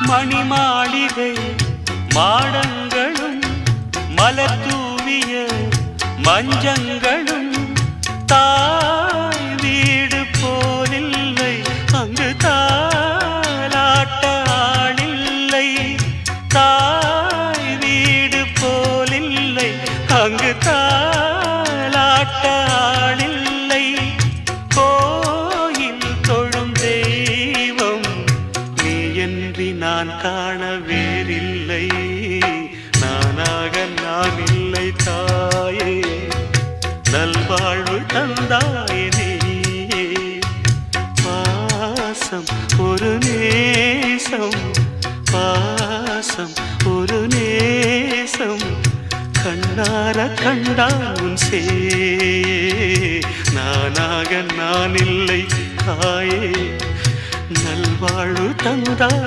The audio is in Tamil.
மணிமாளிகை மாடங்களும் மலர் தூவிய மஞ்சங்களும் தாய் வீடு போலில்லை, அங்கு தாலாட்ட ஆளில்லை. தாய் வீடு போலில்லை, அங்கு தாலாட்ட ஆளில்லை. கோயில் தொழும் தெய்வம் நீ என்று நான் காண வேறில்லை. நானாக நான் இல்லை தாயே, நல்வாழ்வு தந்தாயே நீயே. பாசம் ஒரு நேசம், பாசம் ஒரு நேசம், கண்ணார கண்டான் சே. நானாக நான் இல்லை தாயே, நல்வாழ்வு தந்தாயே.